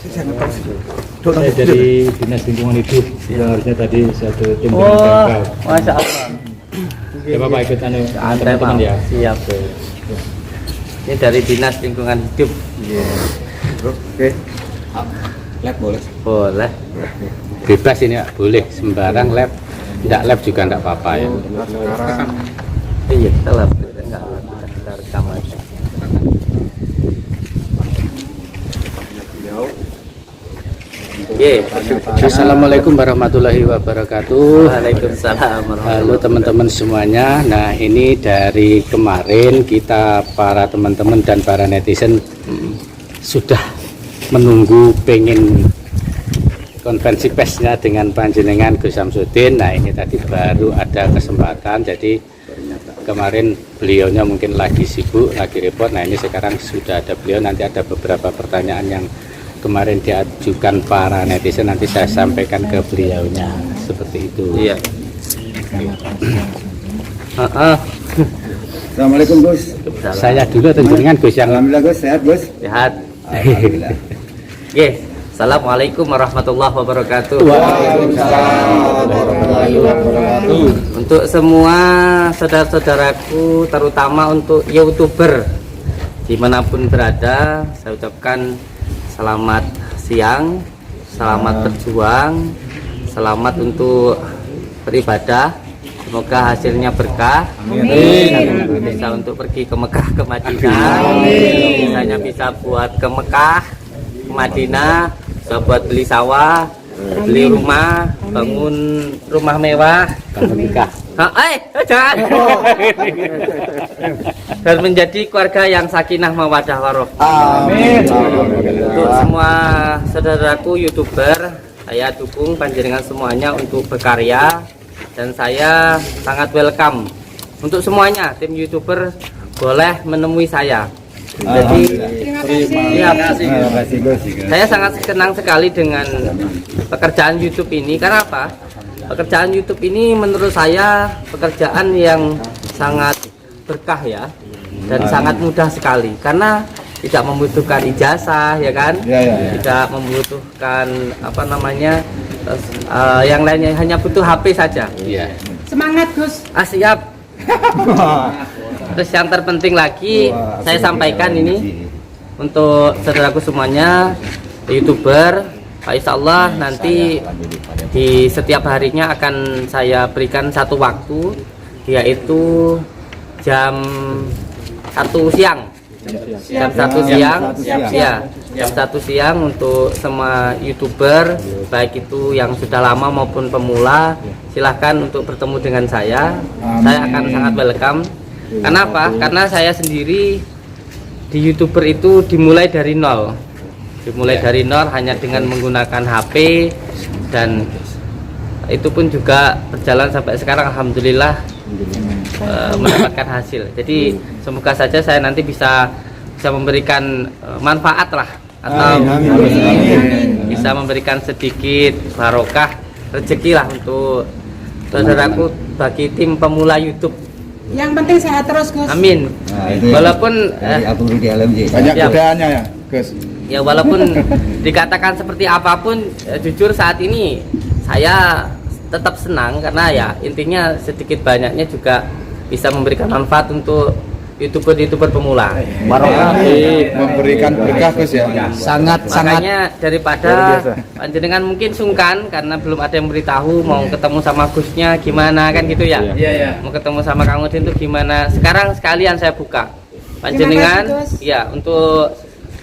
Saya dari Dinas Lingkungan Hidup yang harusnya tadi satu tim dengan Oh, bangkal. Masya Allah. Ya Bapak ikut teman-teman ya. Siap. Ini dari Dinas Lingkungan Hidup. Oke. Lab boleh? Boleh. Bebas ini Pak, boleh sembarang lab, tidak lab juga tidak apa-apa ya. Sekarang Iya, kita lab. Kita rekam aja. Oke. Assalamualaikum warahmatullahi wabarakatuh. Waalaikumsalam warahmatullahi Halo teman-teman semuanya. Nah ini dari kemarin kita para teman-teman dan para netizen sudah menunggu pengen konferensi persnya dengan panjenengan Gus Samsudin. Nah ini tadi baru ada kesempatan, jadi kemarin beliaunya mungkin lagi sibuk, lagi repot. Nah ini sekarang sudah ada beliau, nanti ada beberapa pertanyaan yang kemarin diajukan para netizen, nanti saya sampaikan ke beliaunya seperti itu. Iya. Assalamualaikum Gus. Saya dulu tentunya Gus yang Alhamdulillah Gus, sehat Gus. Sehat. Alhamdulillah. Oke. Assalamualaikum warahmatullahi wabarakatuh. Waalaikumsalam warahmatullahi wabarakatuh. Untuk semua saudara-saudaraku, terutama untuk YouTuber dimanapun berada, saya ucapkan selamat siang, selamat berjuang, selamat untuk beribadah. Semoga hasilnya berkah. Amin. Bisa untuk pergi ke Mekah, ke Madinah. Misalnya bisa buat ke Mekah, ke Madinah, bisa buat beli sawah, beli rumah, bangun rumah mewah, bangun nikah. Jangan. Dan menjadi keluarga yang sakinah mawaddah warohmah. Amin. Untuk semua saudaraku YouTuber, saya dukung panjenengan semuanya untuk berkarya, dan saya sangat welcome untuk semuanya. Tim YouTuber boleh menemui saya. Jadi Terima kasih Gus. saya sangat senang sekali dengan pekerjaan YouTube ini. Karena apa? Pekerjaan YouTube ini menurut saya pekerjaan yang sangat berkah ya, dan sangat mudah sekali karena tidak membutuhkan ijazah ya kan, tidak membutuhkan apa namanya yang lainnya, hanya butuh HP saja. Iya. Semangat Gus. Siap. Terus yang terpenting lagi saya sampaikan ini untuk saudaraku semuanya YouTuber, insya Allah nanti di setiap harinya akan saya berikan satu waktu, yaitu jam 1 siang. Jam 1 siang, ya, jam 1 siang untuk semua YouTuber, baik itu yang sudah lama maupun pemula, silahkan untuk bertemu dengan saya. Saya akan sangat welcome. Karena apa? Karena saya sendiri di YouTuber itu dimulai dari nol. Dari nol hanya dengan menggunakan HP, dan itu pun juga berjalan sampai sekarang, alhamdulillah mendapatkan hasil. Jadi semoga saja saya nanti bisa memberikan manfaat lah, atau bisa memberikan sedikit barokah rezeki lah untuk saudaraku bagi tim pemula YouTube. Yang penting sehat terus Gus. Amin. Walaupun banyak godaannya ya Gus. ya walaupun dikatakan seperti apapun, jujur saat ini saya tetap senang karena ya intinya sedikit banyaknya juga bisa memberikan manfaat untuk YouTuber pemula. Memberikan berkah Gus ya. Makanya daripada panjenengan mungkin sungkan karena belum ada yang beritahu mau ketemu sama Gusnya gimana kan gitu ya. Mau ketemu sama Kang Udin itu gimana. Sekarang sekalian saya buka. Panjenengan ya untuk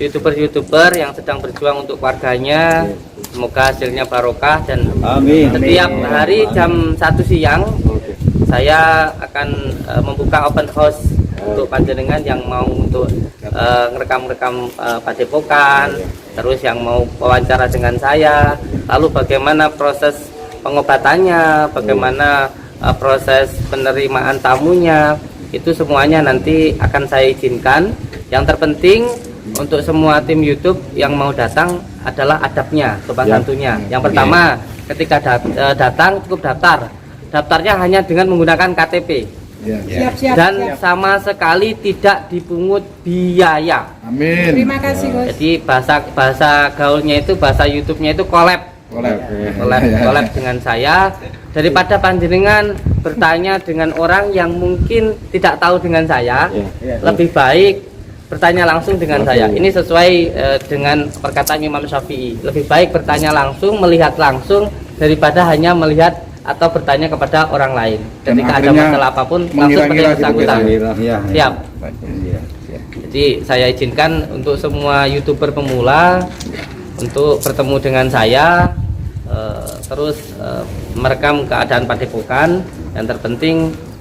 YouTuber yang sedang berjuang untuk keluarganya, semoga hasilnya barokah, dan setiap hari jam 1 siang saya akan membuka open house untuk panjenengan yang mau untuk ngerekam padepokan, terus yang mau wawancara dengan saya, lalu bagaimana proses pengobatannya, bagaimana proses penerimaan tamunya, itu semuanya nanti akan saya izinkan. Yang terpenting untuk semua tim YouTube yang mau datang adalah adabnya, sopan santunnya. Yang pertama, ketika datang cukup daftar. Daftarnya hanya dengan menggunakan KTP. Ya. Siap-siap. dan sama sekali tidak dipungut biaya. Amin. Terima kasih Gus. Jadi bahasa gaulnya itu, bahasa YouTube-nya itu collab Kolab. dengan saya, daripada panjenengan bertanya dengan orang yang mungkin tidak tahu dengan saya, lebih baik bertanya langsung dengan saya. Ini sesuai dengan perkataan Imam Syafi'i, lebih baik bertanya langsung, melihat langsung daripada hanya melihat atau bertanya kepada orang lain. Dan Ketika ada akhirnya masalah apapun langsung pada yang bersangkutan. Siap. Jadi saya izinkan untuk semua YouTuber pemula untuk bertemu dengan saya, terus merekam keadaan padepokan. Yang terpenting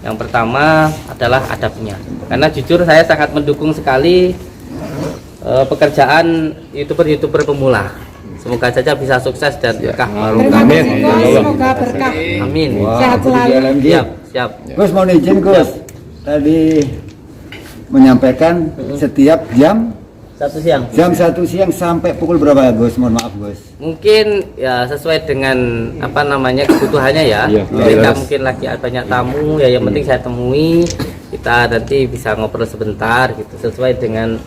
yang pertama adalah adabnya, karena jujur saya sangat mendukung sekali pekerjaan YouTuber pemula. Semoga saja bisa sukses dan berkah. Terima kasih Gus, semoga berkah. Amin. Sehat selalu. Siap. Gus mohon izin Gus, tadi menyampaikan setiap jam 1 siang. jam 1 siang sampai pukul berapa ya Gus? Mohon maaf Gus. Mungkin ya sesuai dengan apa namanya kebutuhannya ya. Ketika mungkin lagi ada banyak tamu ya, yang penting saya temui, kita nanti bisa ngobrol sebentar gitu, sesuai dengan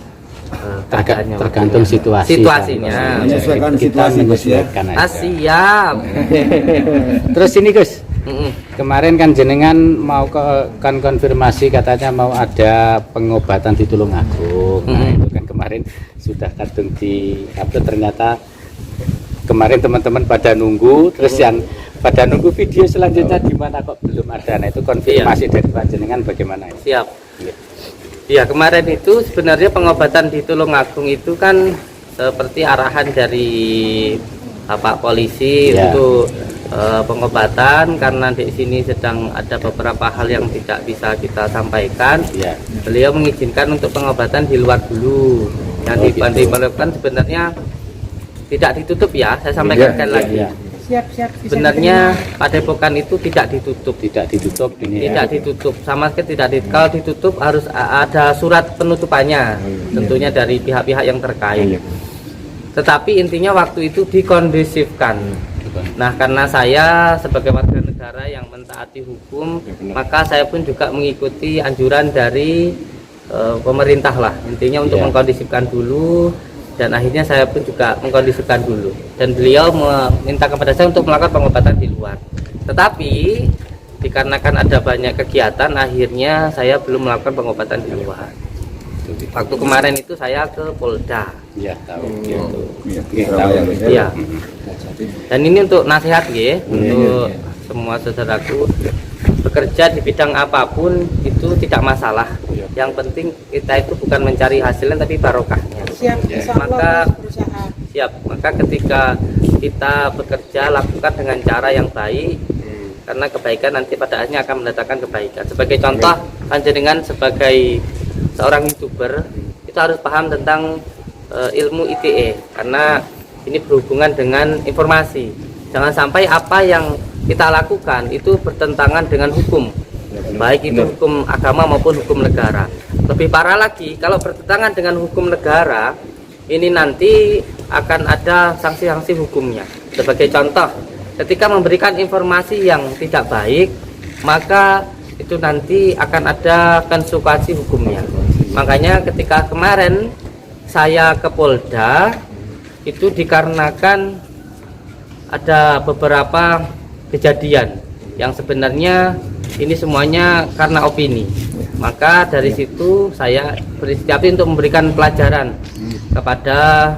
keadaannya. Tergantung situasinya. Menyesuaikan Kita situasi Gus ya. menyesuaikan aja. Siap. Terus ini Gus, Mm-mm. kemarin kan jenengan mau kan konfirmasi katanya mau ada pengobatan di Tulungagung. Nah, itu kan kemarin sudah kadung di upload, ternyata kemarin teman-teman pada nunggu, terus yang pada nunggu video selanjutnya di mana kok belum ada. Nah, itu konfirmasi dari Pak jenengan bagaimana ini? Siap. Ya, kemarin itu sebenarnya pengobatan di Tulungagung itu kan seperti arahan dari Bapak Polisi untuk pengobatan, karena di sini sedang ada beberapa hal yang tidak bisa kita sampaikan. Ya. Beliau mengizinkan untuk pengobatan di luar dulu. Yang diperlukan sebenarnya tidak ditutup ya, saya sampaikan sekali lagi. Ya. Siap-siap. bisa Sebenarnya padepokan itu tidak ditutup. Tidak ditutup ini ya. Tidak ditutup, sama sekali tidak ditutup. Kalau ditutup harus ada surat penutupannya, tentunya dari pihak-pihak yang terkait. Tetapi intinya waktu itu dikondisifkan. Nah, karena saya sebagai warga negara yang mentaati hukum, maka saya pun juga mengikuti anjuran dari pemerintah lah. Intinya untuk mengkondisifkan dulu, dan akhirnya saya pun juga mengkondisifkan dulu. Dan beliau meminta kepada saya untuk melakukan pengobatan di luar. Tetapi dikarenakan ada banyak kegiatan, akhirnya saya belum melakukan pengobatan di luar. Waktu kemarin itu saya ke Polda. Ya, tahu. Iya. Dan ini untuk nasihat ya, untuk semua saudaraku, bekerja di bidang apapun itu tidak masalah. Yang penting kita itu bukan mencari hasilnya tapi barokahnya. Siap, insya Allah Maka berusaha. siap, maka ketika kita bekerja lakukan dengan cara yang baik, karena kebaikan nanti pada akhirnya akan mendatangkan kebaikan. Sebagai contoh, panjenengan sebagai seorang YouTuber itu harus paham tentang ilmu ITE, karena ini berhubungan dengan informasi. Jangan sampai apa yang kita lakukan itu bertentangan dengan hukum, baik itu hukum agama maupun hukum negara. Lebih parah lagi, kalau bertentangan dengan hukum negara, ini nanti akan ada sanksi-sanksi hukumnya. Sebagai contoh, ketika memberikan informasi yang tidak baik, maka itu nanti akan ada konsekuensi hukumnya. Makanya ketika kemarin saya ke Polda, itu dikarenakan ada beberapa kejadian yang sebenarnya ini semuanya karena opini. Maka dari situ saya berinisiatif untuk memberikan pelajaran kepada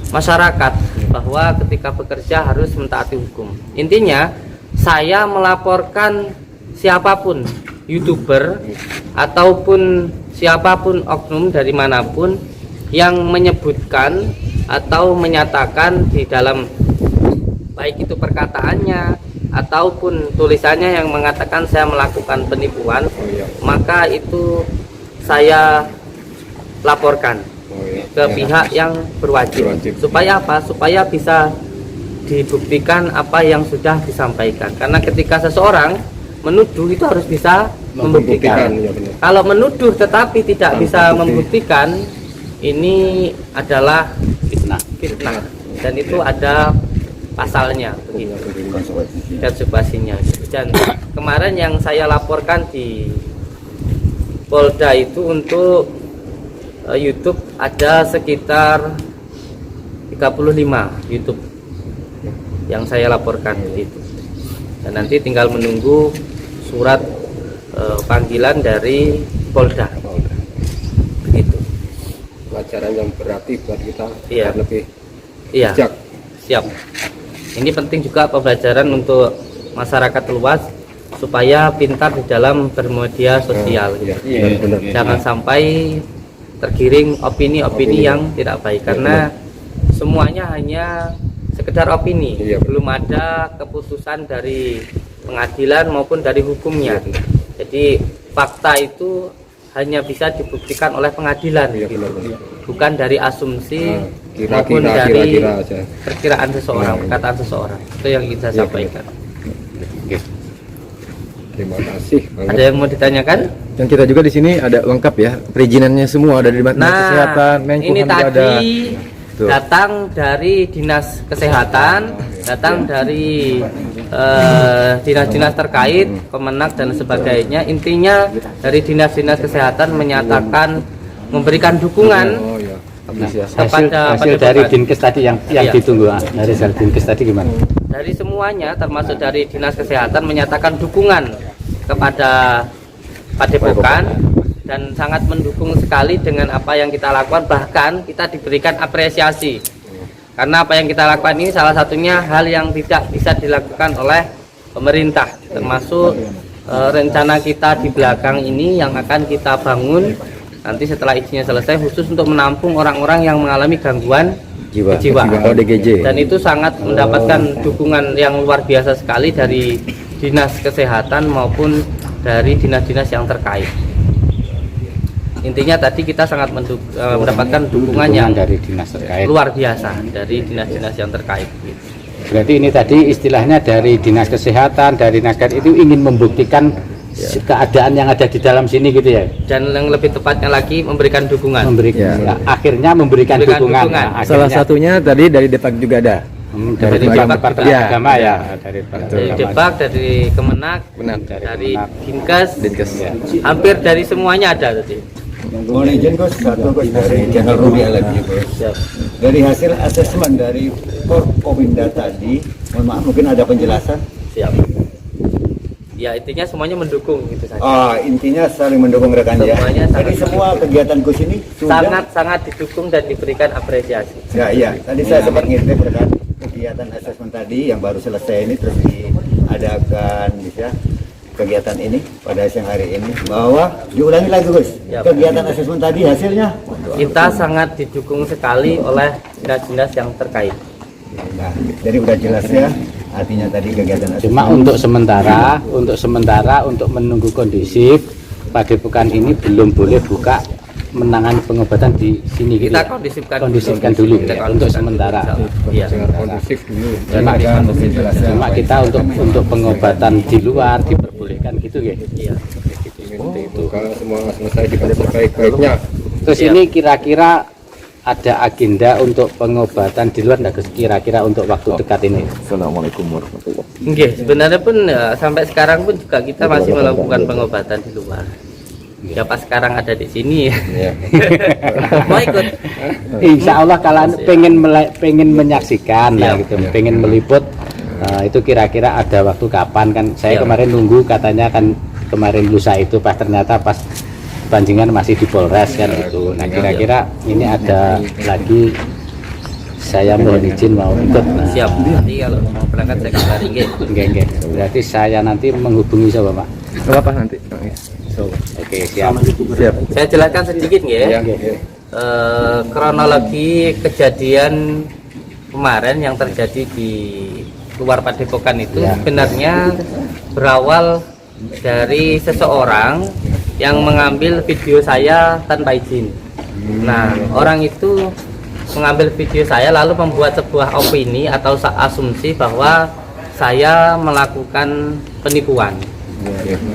masyarakat bahwa ketika bekerja harus mentaati hukum. Intinya saya melaporkan siapapun YouTuber ataupun siapapun oknum dari manapun yang menyebutkan atau menyatakan di dalam baik itu perkataannya ataupun tulisannya yang mengatakan saya melakukan penipuan, maka itu saya laporkan ke pihak yang berwajib. Supaya apa? Supaya bisa dibuktikan apa yang sudah disampaikan. Karena ketika seseorang menuduh itu harus bisa membuktikan. Kalau menuduh tetapi tidak bisa membuktikan, ini adalah fitnah dan itu ada pasalnya begitu, konsekuensinya. Dan kemarin yang saya laporkan di Polda itu untuk YouTube ada sekitar 35 YouTube yang saya laporkan itu. Dan nanti tinggal menunggu surat panggilan dari Polda. Begitu. Pelajaran yang berarti buat kita Iya. lebih Iya. bijak. Siap. Ini penting juga pembelajaran untuk masyarakat luas supaya pintar di dalam bermedia sosial. Iya, benar. Jangan sampai tergiring opini-opini yang tidak baik karena semuanya hanya sekedar opini, Iya, belum ada keputusan dari pengadilan maupun dari hukumnya. Jadi fakta itu hanya bisa dibuktikan oleh pengadilan, Iya, gitu. benar. Bukan dari asumsi Kira-kira, maupun dari kira-kira aja. perkiraan seseorang, Iya. perkataan seseorang. Itu yang kita Iya, sampaikan. Terima kasih banget. Ada yang mau ditanyakan? Dan kita juga di sini ada lengkap ya, perizinannya semua ada di Dinas Kesehatan, Menkumham ini juga ada. tadi Tuh. datang dari Dinas Kesehatan, datang dari dinas-dinas terkait, Kemenak dan sebagainya. Intinya dari dinas-dinas kesehatan menyatakan memberikan dukungan Oh ya. kepada hasil dari Padepokan. Dinkes tadi yang Iya. ditunggu, dari hasil Dinkes tadi gimana? Dari semuanya termasuk dari dinas kesehatan menyatakan dukungan kepada Padepokan dan sangat mendukung sekali dengan apa yang kita lakukan, bahkan kita diberikan apresiasi karena apa yang kita lakukan ini salah satunya hal yang tidak bisa dilakukan oleh pemerintah, termasuk rencana kita di belakang ini yang akan kita bangun nanti setelah izinnya selesai khusus untuk menampung orang-orang yang mengalami gangguan kejiwaan. ODGJ. Dan itu sangat mendapatkan dukungan yang luar biasa sekali dari dinas kesehatan maupun dari dinas-dinas yang terkait. Intinya tadi kita sangat mendapatkan dukungan yang dari dinas terkait. luar biasa dari dinas-dinas yang terkait. Berarti ini tadi istilahnya dari dinas kesehatan, dari naker itu ingin membuktikan keadaan yang ada di dalam sini gitu ya. Dan yang lebih tepatnya lagi memberikan dukungan. Akhirnya memberikan dukungan. dukungan. Nah, Salah akhirnya, satunya tadi dari Depak juga ada. dari Depak Departemen juga. Agama ya, dari Dari Depak, dari Kemenak, dari Dinkes, Ya. hampir dari semuanya ada tadi. Mohon izin Gus, satu Gus dari channel Ruby LFG Gus. Dari hasil asesmen dari Forkopimda tadi, mohon maaf mungkin ada penjelasan. Siap. Ya intinya semuanya mendukung gitu saja. Intinya saling mendukung rekannya. Semuanya Jadi sangat semua kegiatan Gus ini sudah. Sangat-sangat didukung dan diberikan apresiasi. Ya iya, tadi saya sempat ngintip rekan kegiatan asesmen tadi yang baru selesai ini terus diadakan bisa kegiatan ini pada siang hari ini bahwa diulangi lagi Gus. Ya. Kegiatan asesmen tadi hasilnya. Kita sangat didukung sekali oleh dinas-dinas yang terkait. Nah, jadi udah jelas ya. Artinya tadi kegiatan asesmen. Cuma untuk sementara untuk menunggu kondisi Padepokan ini belum boleh buka menangani pengobatan di sini gitu. Kita ya? kondusifkan dulu Kita ya, untuk kondusifkan sementara. Iya. Jangan kondusif dulu. Cuma kita untuk pengobatan di luar diperbolehkan gitu ya. Iya. Kalau semua selesai dengan sebaik-baiknya. Terus ini kira-kira ada agenda untuk pengobatan di luar nggak Gus? Kira-kira untuk waktu dekat ini? Assalamualaikum warahmatullahi wabarakatuh. Oke, sebenarnya pun sampai sekarang pun juga kita masih melakukan pengobatan di luar. Ya pas sekarang ada di sini. Mau ikut? Insya Allah kalian pengen menyaksikan lah gitu, pengen meliput. Itu kira-kira ada waktu kapan kan? Saya kemarin nunggu katanya kan kemarin lusa itu pas ternyata pas Panjingan masih di Polres kan gitu. Nah kira-kira ini ada lagi saya mohon izin mau ikut. Nah, Siap. Nanti kalau mau berangkat saya kabari nggih. Nggih. Berarti saya nanti menghubungi siapa Pak? Apa nanti? Oke siap. Siap. Saya jelaskan sedikit nggih. Nggih. Kronologi kejadian kemarin yang terjadi di luar Padepokan itu sebenarnya berawal dari seseorang yang mengambil video saya tanpa izin. Nah, orang itu mengambil video saya lalu membuat sebuah opini atau asumsi bahwa saya melakukan penipuan.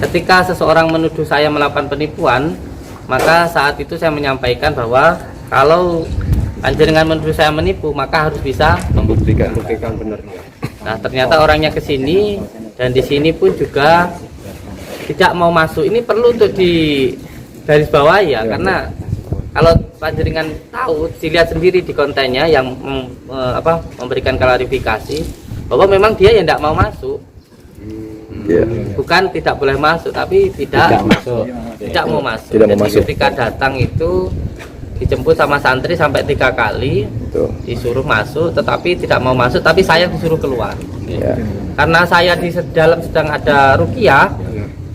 Ketika seseorang menuduh saya melakukan penipuan, maka saat itu saya menyampaikan bahwa kalau panjenengan menuduh saya menipu, maka harus bisa membuktikan Benarnya. Nah, ternyata orangnya ke sini dan di sini pun juga tidak mau masuk. Ini perlu untuk garis bawah ya, karena kalau panjenengan tahu, dilihat sendiri di kontennya yang memberikan klarifikasi bahwa memang dia yang tidak mau masuk. Bukan tidak boleh masuk, tapi tidak mau masuk. Tidak mau Jadi masuk. ketika datang itu dijemput sama santri sampai 3 kali, disuruh masuk, tetapi tidak mau masuk, tapi saya disuruh keluar. Karena saya di dalam sedang ada ruqyah,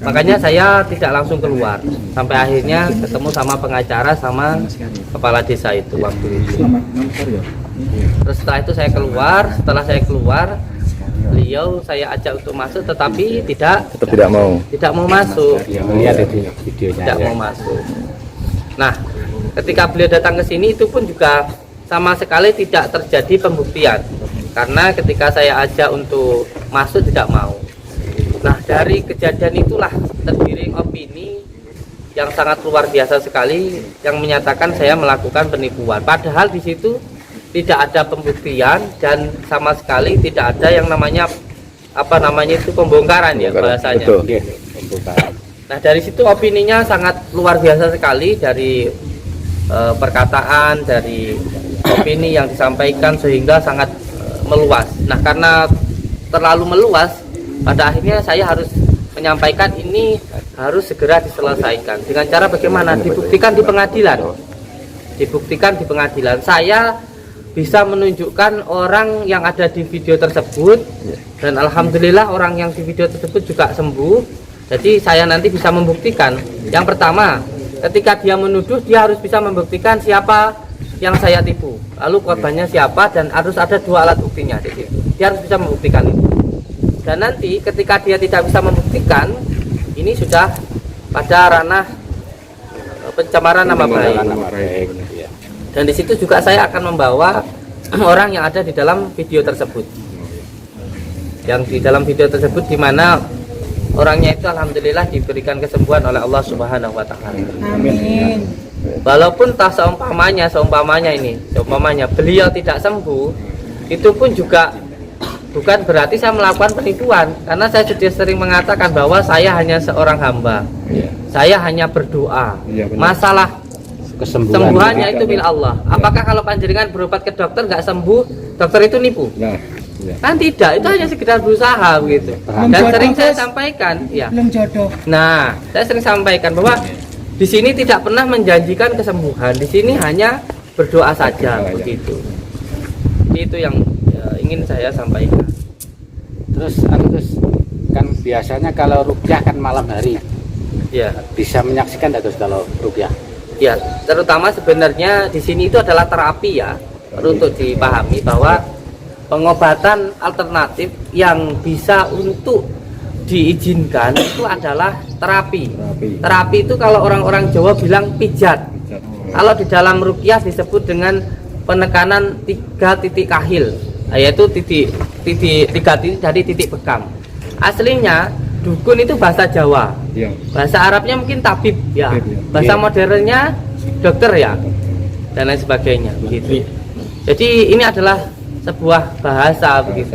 makanya saya tidak langsung keluar. Sampai akhirnya ketemu sama pengacara sama kepala desa itu waktu itu. Terus setelah itu saya keluar, setelah saya keluar, beliau saya ajak untuk masuk, tetapi Tetap tidak mau. masuk. Lihat itu videonya. Tidak mau masuk. Nah, ketika beliau datang ke sini itu pun juga sama sekali tidak terjadi pembuktian, karena ketika saya ajak untuk masuk tidak mau. Nah, dari kejadian itulah tergiring opini yang sangat luar biasa sekali yang menyatakan saya melakukan penipuan. Padahal di situ tidak ada pembuktian dan sama sekali tidak ada yang namanya pembongkaran ya bahasanya. Betul. Nah, dari situ opininya sangat luar biasa sekali, dari perkataan, dari opini yang disampaikan sehingga sangat meluas. Nah, karena terlalu meluas, pada akhirnya saya harus menyampaikan ini harus segera diselesaikan. Dengan cara bagaimana? Dibuktikan di pengadilan. Dibuktikan di pengadilan. Saya bisa menunjukkan orang yang ada di video tersebut, dan alhamdulillah orang yang di video tersebut juga sembuh. Jadi saya nanti bisa membuktikan. Yang pertama, ketika dia menuduh, dia harus bisa membuktikan siapa yang saya tipu, lalu korbannya siapa, dan harus ada 2 alat buktinya. Jadi dia harus bisa membuktikan itu. Dan nanti ketika dia tidak bisa membuktikan, ini sudah pada ranah pencemaran nama baik. Dan di situ juga saya akan membawa orang yang ada di dalam video tersebut. Yang di dalam video tersebut di mana orangnya itu alhamdulillah diberikan kesembuhan oleh Allah Subhanahu wa taala. Amin. Walaupun seumpamanya beliau tidak sembuh, itu pun juga bukan berarti saya melakukan penipuan, karena saya sudah sering mengatakan bahwa saya hanya seorang hamba. Saya hanya berdoa. Masalah kesembuhannya itu milik Allah. Apakah kalau panjenengan berobat ke dokter nggak sembuh, dokter itu nipu? Kan tidak, itu hanya sekedar berusaha begitu. Dan sering saya sampaikan, ya. Belum jodoh. Nah, saya sering sampaikan bahwa di sini tidak pernah menjanjikan kesembuhan. Di sini hanya berdoa saja begitu. Itu yang ingin saya sampaikan. Terus kan biasanya kalau ruqyah kan malam hari. Ya, Bisa menyaksikan enggak Gus kalau ruqyah? ya, terutama sebenarnya di sini itu adalah terapi ya. Perlu untuk dipahami bahwa pengobatan alternatif yang bisa untuk diizinkan itu adalah terapi. Terapi itu kalau orang-orang Jawa bilang pijat. Kalau di dalam ruqyah disebut dengan penekanan 3 titik kahil, yaitu titik 3 titik dari titik bekam. Aslinya dukun itu bahasa Jawa. Bahasa Arabnya mungkin tabib ya. Bahasa modernnya dokter ya. Dan lain sebagainya begitu. Jadi ini adalah sebuah bahasa begitu.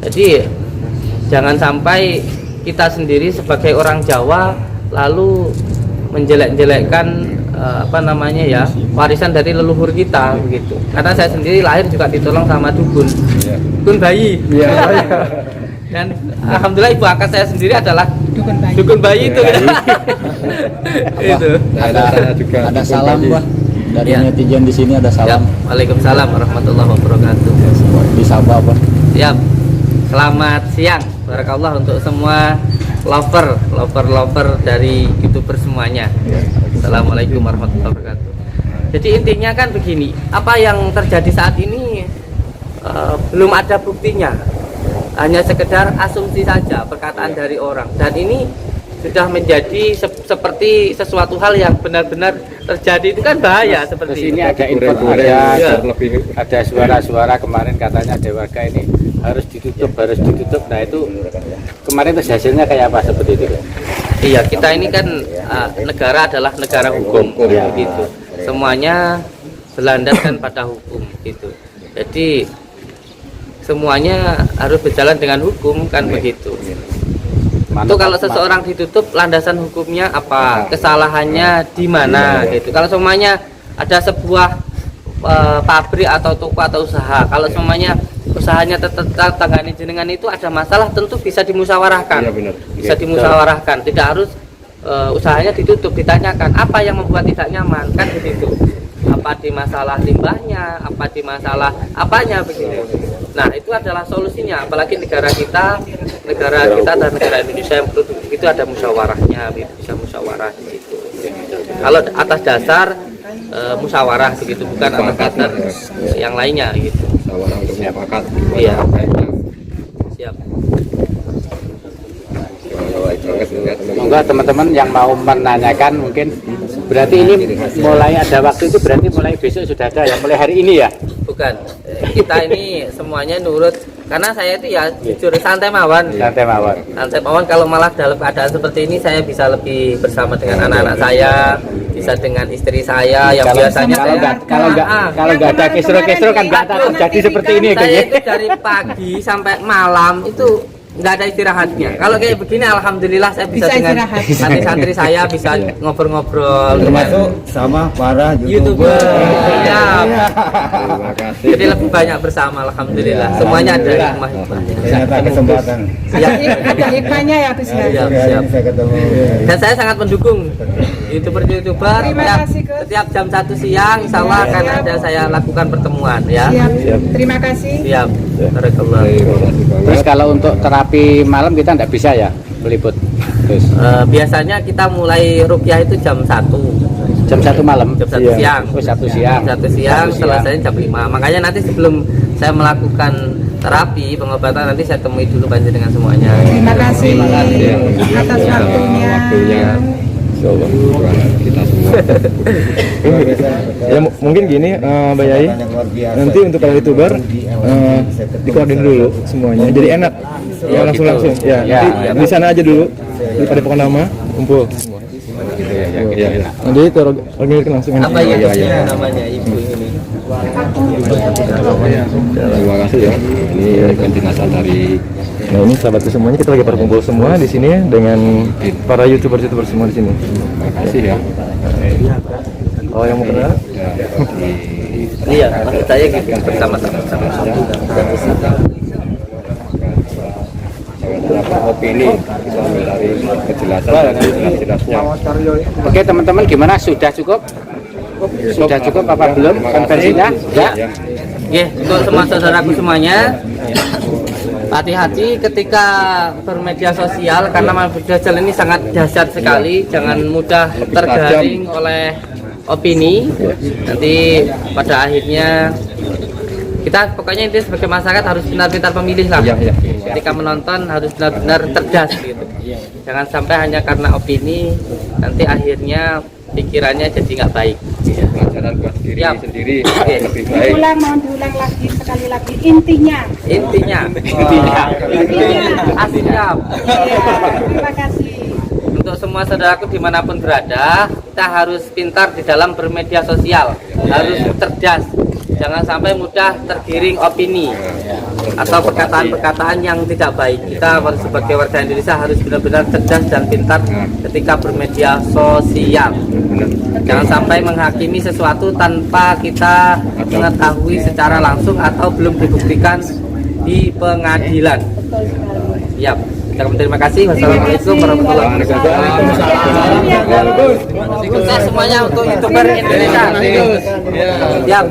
Jadi jangan sampai kita sendiri sebagai orang Jawa lalu menjelek-jelekkan warisan dari leluhur kita begitu. Karena saya sendiri lahir juga ditolong sama dukun bayi. Dan alhamdulillah ibu angkat saya sendiri adalah dukun bayi itu. Itu. Ada salam Pak dari netizen di sini, ada Ya, salam. Waalaikumsalam warahmatullahi wabarakatuh. Di Sabah Pak. Ya, selamat siang. Barakallah untuk semua lover dari YouTuber semuanya. Assalamualaikum warahmatullahi wabarakatuh. Jadi intinya kan begini, apa yang terjadi saat ini belum ada buktinya, hanya sekedar asumsi saja, perkataan dari orang, dan ini sudah menjadi seperti sesuatu hal yang benar-benar terjadi. Itu kan bahaya seperti Ini ini. ada info, ada suara-suara kemarin katanya ada warga ini harus ditutup. Nah itu kemarin terus hasilnya kayak apa seperti itu? Iya, kita ini kan negara adalah negara hukum gitu. Semuanya berlandaskan pada hukum gitu. Jadi semuanya harus berjalan dengan hukum kan begitu. Itu kalau seseorang ditutup, landasan hukumnya apa? Kesalahannya di mana gitu. Kalau semuanya ada sebuah pabrik atau toko atau usaha, kalau semuanya usahanya tanggane jenengan itu ada masalah, tentu bisa dimusyawarahkan. Iya, benar. Bisa dimusyawarahkan, tidak harus usahanya ditutup, ditanyakan apa yang membuat tidak nyaman, kan begitu. Apa di masalah limbahnya, apa di masalah apanya begitu. Nah, itu adalah solusinya. Apalagi negara kita dan negara Indonesia yang produktif itu ada musyawarahnya, bisa musyawarah gitu. Kalau atas dasar musyawarah begitu, bukan atas dasar yang lainnya gitu. Musyawarah untuk mufakat. Iya. Siap. Semoga teman-teman yang mau menanyakan mungkin berarti ini mulai ada waktu itu berarti mulai besok sudah ada ya, mulai hari ini ya? Bukan, kita ini semuanya nurut karena saya itu ya jujur santai mawon. Santai mawon. Santai mawon, kalau malah dalam keadaan seperti ini saya bisa lebih bersama dengan anak-anak saya, bisa dengan istri saya yang biasanya kalau nggak ada kisru kan nggak akan terjadi seperti ini saya kayaknya. itu dari pagi sampai malam itu nggak ada istirahatnya. Kalau kayak begini alhamdulillah saya bisa dengan santri-santri saya bisa ngobrol-ngobrol Termasuk sama para YouTuber. Ya. Terima kasih. Jadi lebih banyak bersama alhamdulillah. Semuanya ada hikmah-hikmahnya. ternyata kesempatan. Ada hikmahnya ya Gus ya. Siap, Hari siap. ini saya ketemu. Dan saya sangat mendukung YouTuber Terima kasih, Gus. setiap jam 1 siang insya Allah akan ada saya lakukan pertemuan ya. Siap. Terima kasih. Siap. Barakallah. Terima kasih banget. Terus kalau untuk terapi malam kita nggak bisa ya meliput. Terus Biasanya kita mulai rukyah itu jam 1 jam 1 malam. Jam 1 siang. Oh, 1 siang. Jam 1 siang, selesainya jam 5. Makanya nanti sebelum saya melakukan terapi pengobatan nanti saya temui dulu panjenengan semuanya. Terima kasih atas waktunya. Insyaallah kita semua. Ya mungkin gini Mbak Yai, nanti untuk para YouTuber dikoordinir dulu semuanya jadi enak. Ya langsung ya, nanti di sana aja dulu di Padepokan Dhamma kumpul semua. Nanti koordinir langsung. Apa ya namanya ibu ini? Terima kasih ya. Ini kontinasal dari Nah ini sahabatku semuanya, kita lagi berkumpul semua di sini dengan para YouTuber semua di sini. terima kasih ya. Oh yang mau kenal? Iya, maksud saya gitu bersama-sama. Sangat opini dari kejelasan dan jelas-jelasnya. Oke teman-teman, gimana? Sudah cukup? Sudah cukup apa belum konversinya? Ya. Oke, untuk semua saudaraku semuanya, hati-hati ketika bermedia sosial karena media sosial ini sangat dahsyat sekali. Jangan mudah tergaring oleh opini. Nanti pada akhirnya kita pokoknya intinya sebagai masyarakat harus benar-benar pemilih lah. Ketika menonton harus benar-benar cerdas gitu. Jangan sampai hanya karena opini nanti akhirnya pikirannya jadi nggak baik. Pelajaran buat diri sendiri lebih baik. Mohon diulang lagi sekali lagi intinya. Intinya. Siap. Terima kasih. Untuk semua saudaraku dimanapun berada, kita harus pintar di dalam bermedia sosial, harus cerdas, jangan sampai mudah tergiring opini atau perkataan-perkataan yang tidak baik. Kita sebagai warga Indonesia harus benar-benar cerdas dan pintar ketika bermedia sosial. Jangan sampai menghakimi sesuatu tanpa kita mengetahui secara langsung atau belum dibuktikan di pengadilan. Siap. Terima kasih. Wassalamualaikum warahmatullahi wabarakatuh. Sukses semuanya untuk YouTuber Indonesia. Siap.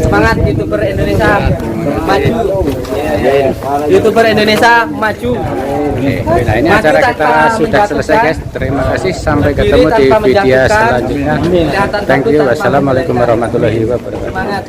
Semangat YouTuber Indonesia maju. YouTuber Indonesia maju. Nah ini acara kita sudah selesai guys. Terima kasih, sampai ketemu di video selanjutnya. Thank you. Wassalamualaikum warahmatullahi wabarakatuh. Semangat.